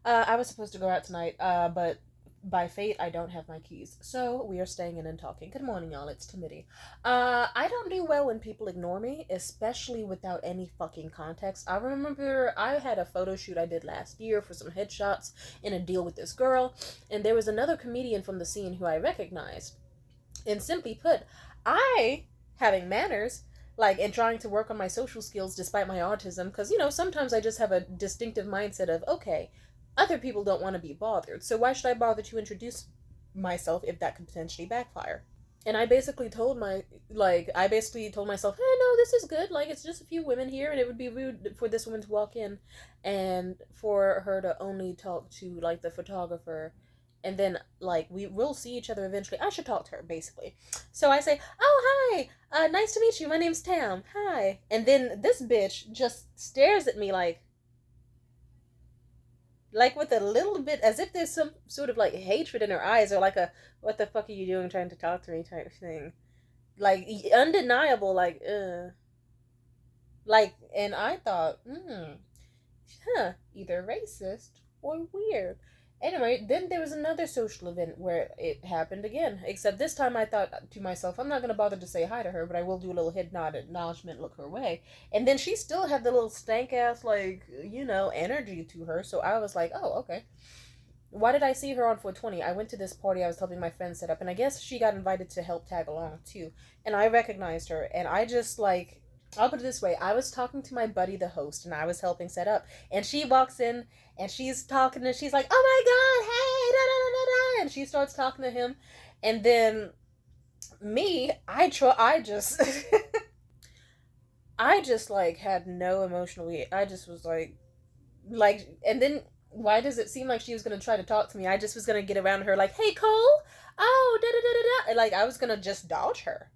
I was supposed to go out tonight, but by fate, I don't have my keys. So we are staying in and talking. Good morning, y'all. It's Timidity. I don't do well when people ignore me, especially without any fucking context. I remember I had a photo shoot I did last year for some headshots in a deal with this girl, and there was another comedian from the scene who I recognized. And simply put, I, having manners, like, and trying to work on my social skills despite my autism, because, sometimes I just have a distinctive mindset of, okay, other people don't want to be bothered, so why should I bother to introduce myself if that could potentially backfire? And I basically told myself, hey, no, this is good. Like, it's just a few women here, and it would be rude for this woman to walk in and for her to only talk to, like, the photographer. And then, like, we will see each other eventually. I should talk to her, basically. So I say, oh, hi, nice to meet you. My name's Tam. Hi. And then this bitch just stares at me like with a little bit, as if there's some sort of like hatred in her eyes, or like a what the fuck are you doing trying to talk to me type thing, like undeniable, and I thought, either racist or weird. Anyway, then there was another social event where it happened again. Except this time I thought to myself, I'm not going to bother to say hi to her, but I will do a little head nod acknowledgement, look her way. And then she still had the little stank ass, energy to her. So I was like, oh, okay. Why did I see her on 420? I went to this party I was helping my friend set up, and I guess she got invited to help tag along too. And I recognized her, and I just like, I'll put it this way, I was talking to my buddy, the host, and I was helping set up. And she walks in, and she's talking, and she's like, oh my god, hey, da da da da da. And she starts talking to him. And then me, I just, I just like had no emotional, I just was and then why does it seem like she was gonna try to talk to me? I just was gonna get around her like, hey Cole, oh da da da da da, and like I was gonna just dodge her.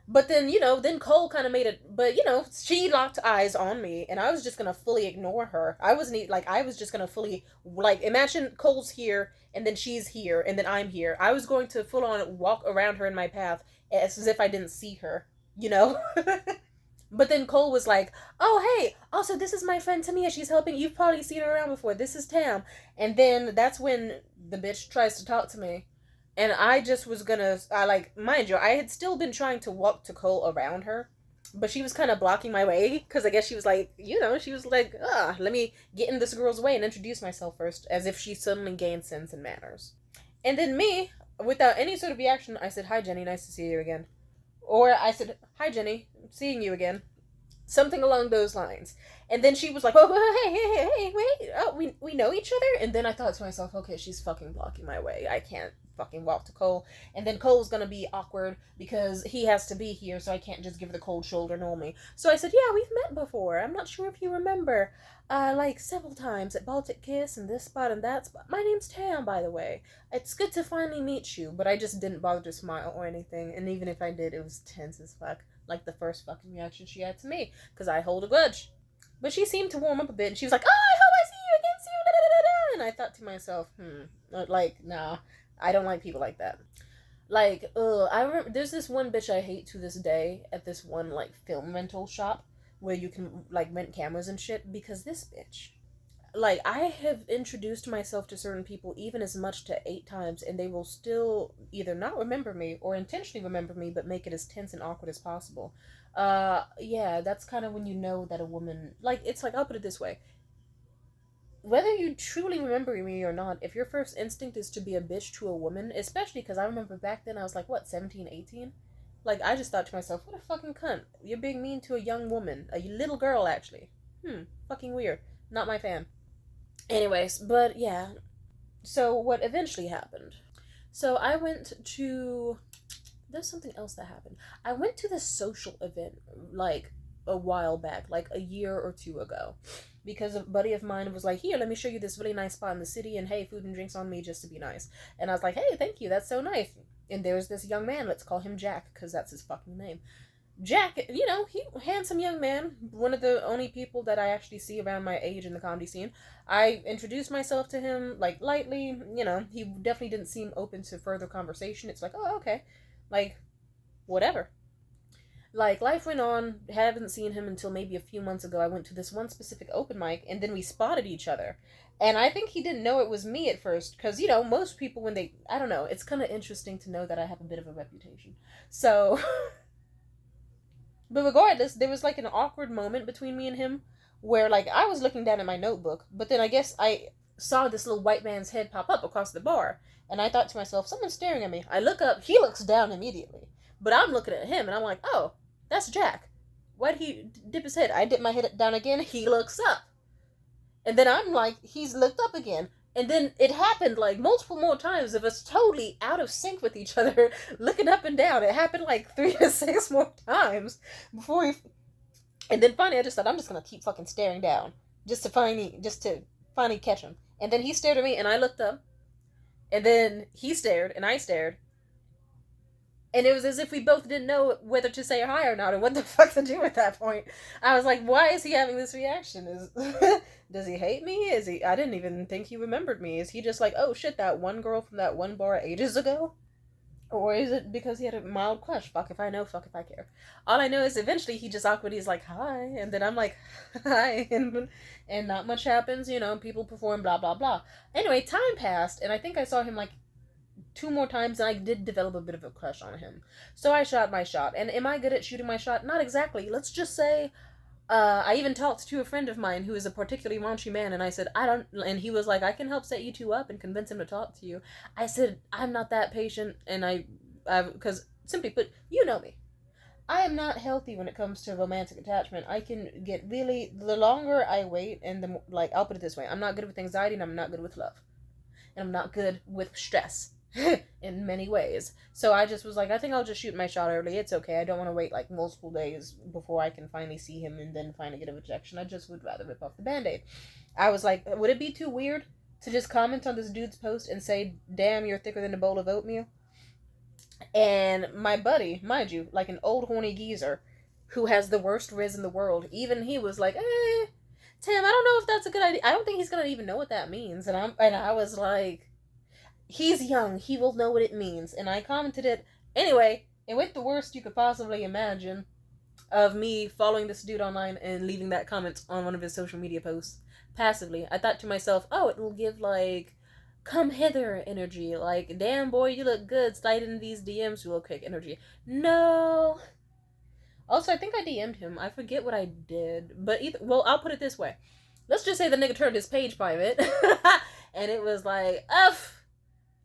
But then, then Cole kind of made it, but she locked eyes on me, and I was just gonna fully ignore her. I wasn't like, I was just gonna fully, like, imagine Cole's here, and then she's here, and then I'm here. I was going to full on walk around her in my path as if I didn't see her, you know? But then Cole was like, oh, hey, also, this is my friend Tamia. She's helping. You've probably seen her around before. This is Tam. And then that's when the bitch tries to talk to me. And I just was gonna, mind you, I had still been trying to walk to Cole around her. But she was kind of blocking my way. Because I guess she was like, she was like, let me get in this girl's way and introduce myself first. As if she suddenly gained sense and manners. And then me, without any sort of reaction, I said, hi, Jenny. Nice to see you again. Or I said, hi, Jenny. Seeing you again, something along those lines. And then she was like, oh, hey, wait, oh, we know each other? And then I thought to myself, okay, she's fucking blocking my way. I can't fucking walk to Cole. And then Cole's gonna be awkward because he has to be here, so I can't just give her the cold shoulder normally. So I said, yeah, we've met before. I'm not sure if you remember, like several times at Baltic Kiss and this spot and that spot. My name's Tam, by the way. It's good to finally meet you, but I just didn't bother to smile or anything. And even if I did, it was tense as fuck. Like the first fucking reaction she had to me, because I hold a grudge. But she seemed to warm up a bit, and she was like, oh, I hope I see you again soon, da da da da. And I thought to myself, nah, I don't like people like that. Like, I remember, there's this one bitch I hate to this day at this one, like, film rental shop where you can, like, rent cameras and shit, because this bitch, like, I have introduced myself to certain people even as much to 8 times, and they will still either not remember me or intentionally remember me, but make it as tense and awkward as possible. Yeah, that's kind of when you know that a woman, like, it's like, I'll put it this way. Whether you truly remember me or not, if your first instinct is to be a bitch to a woman, especially because I remember back then I was like, what, 17, 18? Like, I just thought to myself, what a fucking cunt. You're being mean to a young woman. A little girl, actually. Fucking weird. Not my fan. Anyways, but yeah. So what eventually happened? So I went to. There's something else that happened. I went to this social event like a while back, like a year or two ago, because a buddy of mine was like, "Here, let me show you this really nice spot in the city, and hey, food and drinks on me just to be nice." And I was like, "Hey, thank you, that's so nice." And there's this young man. Let's call him Jack, because that's his fucking name. Jack, he handsome young man, one of the only people that I actually see around my age in the comedy scene. I introduced myself to him like lightly, he definitely didn't seem open to further conversation. It's like, oh, okay, like whatever. Like, life went on, haven't seen him until maybe a few months ago. I went to this one specific open mic, and then we spotted each other. And I think he didn't know it was me at first, because, most people when they, I don't know, it's kind of interesting to know that I have a bit of a reputation. So, but regardless, there was like an awkward moment between me and him where like I was looking down at my notebook, but then I guess I saw this little white man's head pop up across the bar, and I thought to myself, someone's staring at me. I look up, he looks down immediately, but I'm looking at him, and I'm like, oh, that's Jack. Why'd he dip his head? I dip my head down again. He looks up, and then I'm like, he's looked up again. And then it happened like multiple more times of us totally out of sync with each other, looking up and down. It happened like 3 to 6 more times before we. And then finally, I just thought I'm just gonna keep fucking staring down, just to finally catch him. And then he stared at me, and I looked up, and then he stared, and I stared, and it was as if we both didn't know whether to say hi or not, or what the fuck to do at that point. I was like, why is he having this reaction? Does he hate me? I didn't even think he remembered me. Is he just like, oh shit, that one girl from that one bar ages ago? Or is it because he had a mild crush? Fuck if I know, fuck if I care. All I know is eventually he just awkwardly is like, hi, and then I'm like, hi, and not much happens, people perform, blah, blah, blah. Anyway, time passed, and I think I saw him like 2 more times, and I did develop a bit of a crush on him. So I shot my shot. And am I good at shooting my shot? Not exactly. Let's just say, I even talked to a friend of mine who is a particularly raunchy man, and I said, and he was like, I can help set you two up and convince him to talk to you. I said, I'm not that patient, and because simply put, you know me. I am not healthy when it comes to romantic attachment. I can get really, the longer I wait, and I'll put it this way, I'm not good with anxiety, and I'm not good with love. And I'm not good with stress. In many ways. So I just was like, I think I'll just shoot my shot early. It's okay. I don't want to wait like multiple days before I can finally see him and then finally get a rejection. I just would rather rip off the band-aid. I was like, would it be too weird to just comment on this dude's post and say, damn, you're thicker than a bowl of oatmeal? And my buddy, mind you, like an old horny geezer who has the worst riz in the world, even he was like, Tim, I don't know if that's a good idea. I don't think he's gonna even know what that means. And I was like, he's young. He will know what it means. And I commented it. Anyway, it went the worst you could possibly imagine of me following this dude online and leaving that comment on one of his social media posts passively. I thought to myself, oh, it will give, like, come hither energy. Like, damn, boy, you look good. Slide in these DMs real quick energy. No. Also, I think I DM'd him. I forget what I did. But, I'll put it this way. Let's just say the nigga turned his page private. And it was like,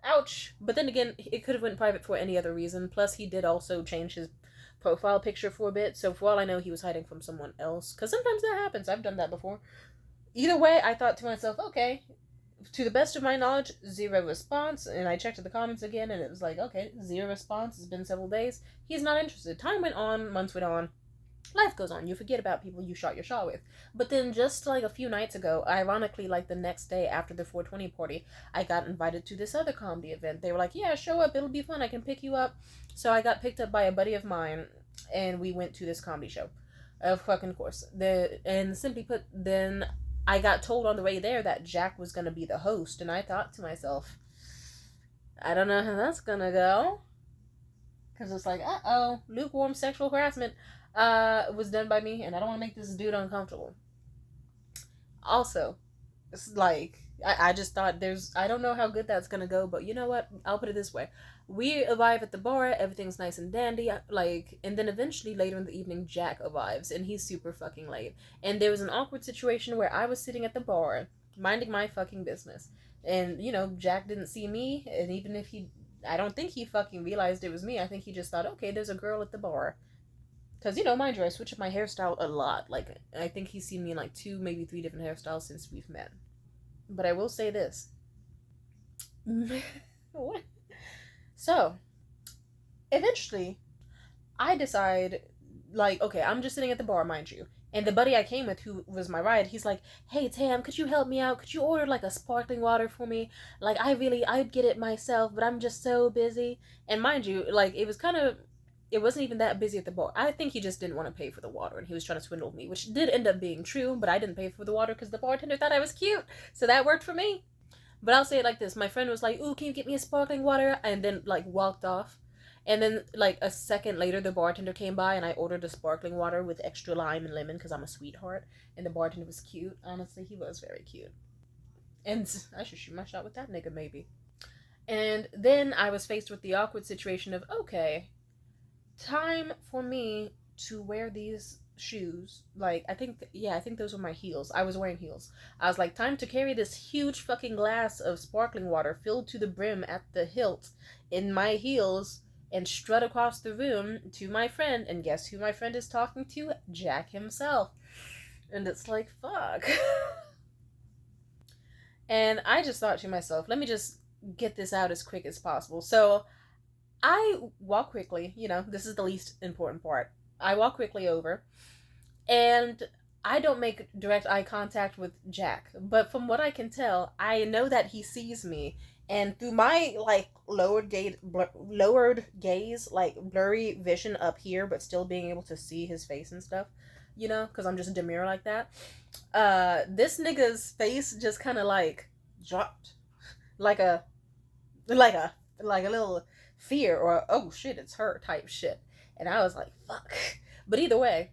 ouch. But then again, it could have went private for any other reason. Plus, he did also change his profile picture for a bit. So for all I know, he was hiding from someone else. Because sometimes that happens. I've done that before. Either way, I thought to myself, okay, to the best of my knowledge, 0 response. And I checked the comments again, and it was like, okay, 0 response. It's been several days. He's not interested. Time went on. Months went on. Life goes on. You forget about people you shot your shot with. But then just like a few nights ago, ironically, like the next day after the 420 party, I got invited to this other comedy event. They were like, yeah, show up. It'll be fun. I can pick you up. So I got picked up by a buddy of mine, and we went to this comedy show. Of fucking course. And simply put, then I got told on the way there that Jack was going to be the host. And I thought to myself, I don't know how that's going to go. Because it's like, lukewarm sexual harassment. Was done by me, and I don't want to make this dude uncomfortable. Also, it's like, I just thought I don't know how good that's gonna go, but you know what? I'll put it this way. We arrive at the bar, everything's nice and dandy, and then eventually later in the evening, Jack arrives, and he's super fucking late. And there was an awkward situation where I was sitting at the bar, minding my fucking business. And, Jack didn't see me, and even if I don't think he fucking realized it was me. I think he just thought, okay, there's a girl at the bar. Because, mind you, I switch up my hairstyle a lot. Like, I think he's seen me in, 2, maybe 3 different hairstyles since we've met. But I will say this. What? So, eventually, I decide, okay, I'm just sitting at the bar, mind you. And the buddy I came with, who was my ride, he's like, hey, Tam, could you help me out? Could you order, a sparkling water for me? I'd get it myself, but I'm just so busy. And mind you, it wasn't even that busy at the bar. I think he just didn't want to pay for the water, and he was trying to swindle me, which did end up being true, but I didn't pay for the water because the bartender thought I was cute, so that worked for me. But I'll say it like this. My friend was like, ooh, can you get me a sparkling water? And then, walked off. And then, like, a second later, the bartender came by and I ordered a sparkling water with extra lime and lemon because I'm a sweetheart. And the bartender was cute. Honestly, he was very cute. And I should shoot my shot with that nigga, maybe. And then I was faced with the awkward situation of, okay, time for me to wear these shoes. Like, I think those were my heels. I was wearing heels. I was like, time to carry this huge fucking glass of sparkling water filled to the brim at the hilt in my heels and strut across the room to my friend. And guess who my friend is talking to? Jack himself. And it's like, fuck. And I just thought to myself, let me just get this out as quick as possible. So I walk quickly, this is the least important part. I walk quickly over, and I don't make direct eye contact with Jack. But from what I can tell, I know that he sees me. And through my, like, lowered gaze, like, blurry vision up here, but still being able to see his face and stuff, because I'm just demure like that. This nigga's face just kind of, like, dropped. Like a little fear or, oh shit, it's her type shit. And I was like, fuck. But either way,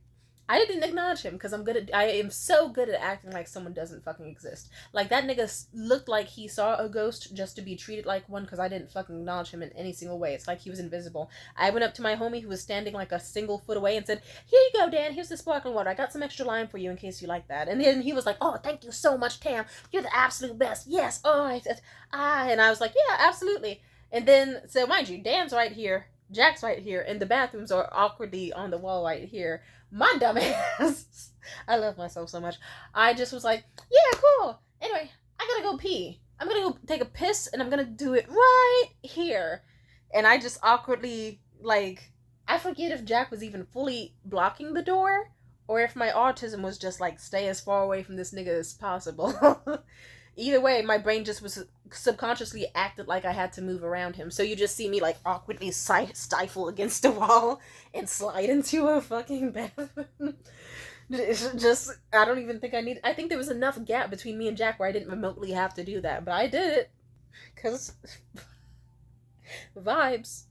I didn't acknowledge him because I am so good at acting like someone doesn't fucking exist. Like, that nigga looked like he saw a ghost just to be treated like one because I didn't fucking acknowledge him in any single way. It's like he was invisible. I went up to my homie who was standing like a single foot away and said, here you go, Dan, here's the sparkling water. I got some extra lime for you in case you like that. And then he was like, oh, thank you so much, Tam. You're the absolute best. Yes. Oh, and I was like, yeah, absolutely. And then, so mind you, Dan's right here, Jack's right here, and the bathrooms are awkwardly on the wall right here. My dumb ass, I love myself so much. I just was like, yeah, cool. Anyway, I gotta go pee. I'm gonna go take a piss, and I'm gonna do it right here. And I just awkwardly, like, I forget if Jack was even fully blocking the door, or if my autism was just like, stay as far away from this nigga as possible. Either way, my brain just was subconsciously acted like I had to move around him. So you just see me, like, awkwardly stifle against a wall and slide into a fucking bathroom. It's just, I don't even think I think there was enough gap between me and Jack where I didn't remotely have to do that. But I did it. Because vibes.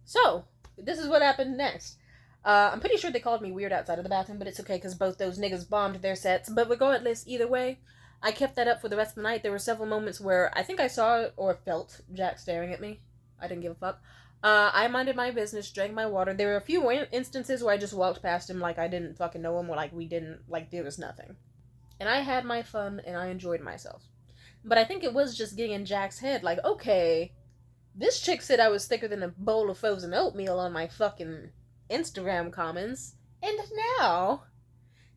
So, this is what happened next. I'm pretty sure they called me weird outside of the bathroom, but it's okay because both those niggas bombed their sets. But regardless, either way, I kept that up for the rest of the night. There were several moments where I think I saw or felt Jack staring at me. I didn't give a fuck. I minded my business, drank my water. There were a few instances where I just walked past him like I didn't fucking know him, or like we didn't, like there was nothing. And I had my fun and I enjoyed myself. But I think it was just getting in Jack's head, like, okay, this chick said I was thicker than a bowl of frozen oatmeal on my fucking Instagram comments, and now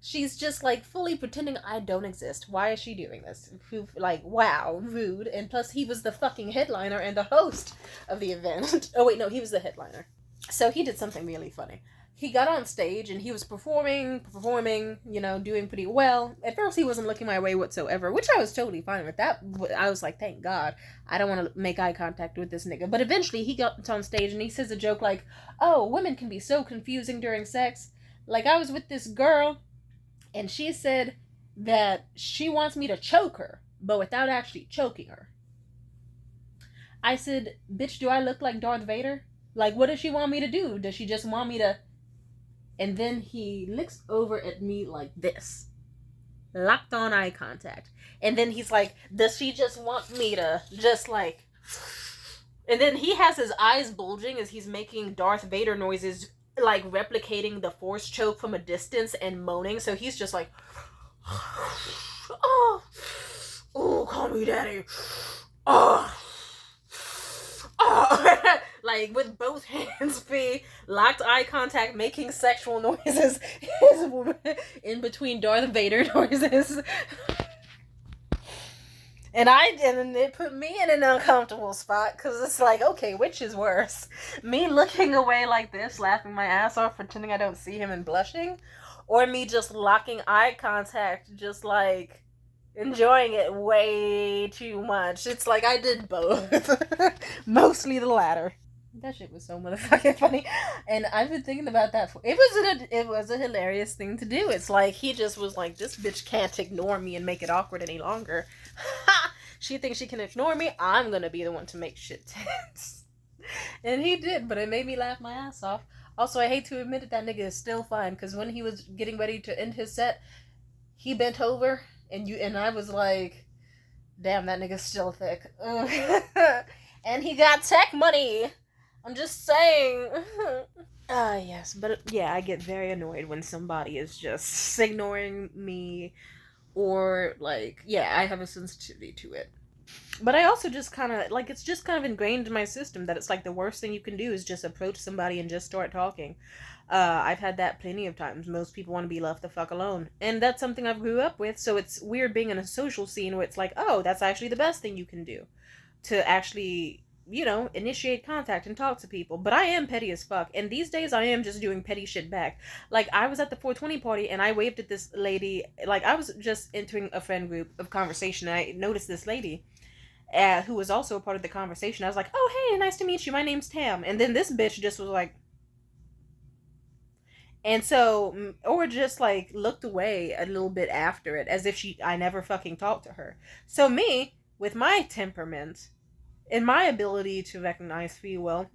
she's just, like, fully pretending I don't exist. Why is she doing this? Like, wow, rude. And plus, he was the fucking headliner and the host of the event. Oh, wait, no, he was the headliner. So he did something really funny. He got on stage and he was performing, doing pretty well. At first, he wasn't looking my way whatsoever, which I was totally fine with. That I was like, thank God, I don't want to make eye contact with this nigga. But eventually, he got on stage and he says a joke like, oh, women can be so confusing during sex. Like, I was with this girl, and she said that she wants me to choke her, but without actually choking her. I said, bitch, do I look like Darth Vader? Like, what does she want me to do? Does she just want me to... And then he looks over at me like this. Locked on eye contact. And then he's like, does she just want me to just, like... And then he has his eyes bulging as he's making Darth Vader noises, like, replicating the force choke from a distance and moaning. So he's just like, oh, call me daddy. Oh, like, with both hands free, locked eye contact, making sexual noises in between Darth Vader noises. And it put me in an uncomfortable spot, because it's like, okay, which is worse? Me looking away like this, laughing my ass off, pretending I don't see him and blushing? Or me just locking eye contact, just, like, enjoying it way too much? It's like I did both. Mostly the latter. That shit was so motherfucking funny. And I've been thinking about that. It was a hilarious thing to do. It's like, he just was like, this bitch can't ignore me and make it awkward any longer. Ha! She thinks she can ignore me. I'm gonna be the one to make shit tense. And he did, but it made me laugh my ass off. Also, I hate to admit it, that nigga is still fine, because when he was getting ready to end his set, he bent over, and I was like, damn, that nigga's still thick. And he got tech money. I'm just saying. Yes, but yeah, I get very annoyed when somebody is just ignoring me, or like, yeah, I have a sensitivity to it. But I also just kind of, like, it's just kind of ingrained in my system that it's like the worst thing you can do is just approach somebody and just start talking. I've had that plenty of times. Most people want to be left the fuck alone. And that's something I've grew up with, so it's weird being in a social scene where it's like, oh, that's actually the best thing you can do. To actually, initiate contact and talk to people. But I am petty as fuck. And these days I am just doing petty shit back. Like, I was at the 420 party and I waved at this lady. Like, I was just entering a friend group of conversation and I noticed this lady who was also a part of the conversation. I was like, oh, hey, nice to meet you. My name's Tam. And then this bitch just was like, and so, or just like looked away a little bit after it as if I never fucking talked to her. So me, with my temperament and my ability to recognize free will,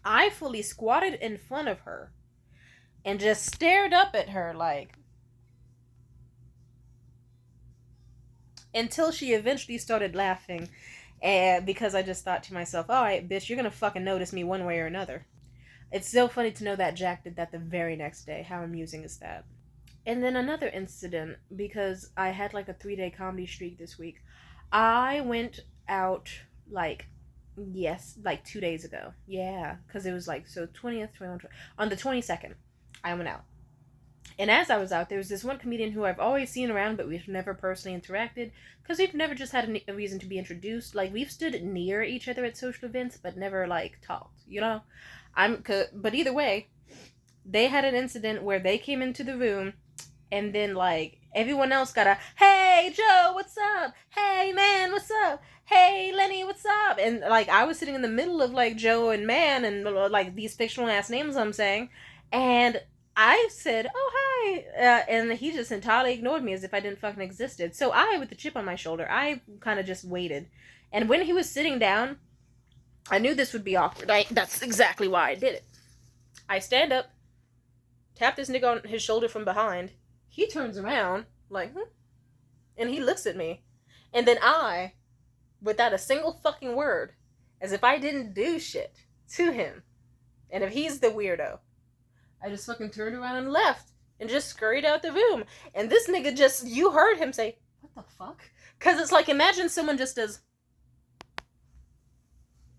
I fully squatted in front of her and just stared up at her like, until she eventually started laughing. And because I just thought to myself, alright, bitch, you're gonna fucking notice me one way or another. It's so funny to know that Jack did that the very next day. How amusing is that? And then another incident, because I had like a 3-day comedy streak this week. I went out like 2 days ago. Yeah, because it was like, so 20th, 21st, on the 22nd, I went out. And as I was out, there was this one comedian who I've always seen around, but we've never personally interacted, because we've never just had a reason to be introduced. Like, we've stood near each other at social events, but never, like, talked, But either way, they had an incident where they came into the room, and then, like, everyone else got a, hey, Joe, what's up? Hey, man, what's up? Hey, Lenny, what's up? And, like, I was sitting in the middle of, like, Joe and man, and, like, these fictional-ass names I'm saying, and I said, oh, hi, and he just entirely ignored me as if I didn't fucking existed. So I, with the chip on my shoulder, I kind of just waited. And when he was sitting down, I knew this would be awkward. That's exactly why I did it. I stand up, tap this nigga on his shoulder from behind. He turns around, like, and he looks at me. And then I, without a single fucking word, as if I didn't do shit to him, and if he's the weirdo, I just fucking turned around and left and just scurried out the room. And this nigga just, you heard him say, what the fuck? Because it's like, imagine someone just does,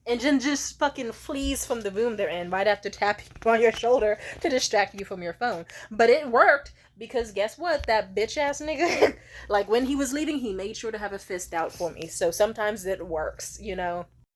and then just fucking flees from the room they're in right after tapping you on your shoulder to distract you from your phone. But it worked, because guess what? That bitch ass nigga, like, when he was leaving, he made sure to have a fist out for me. So sometimes it works,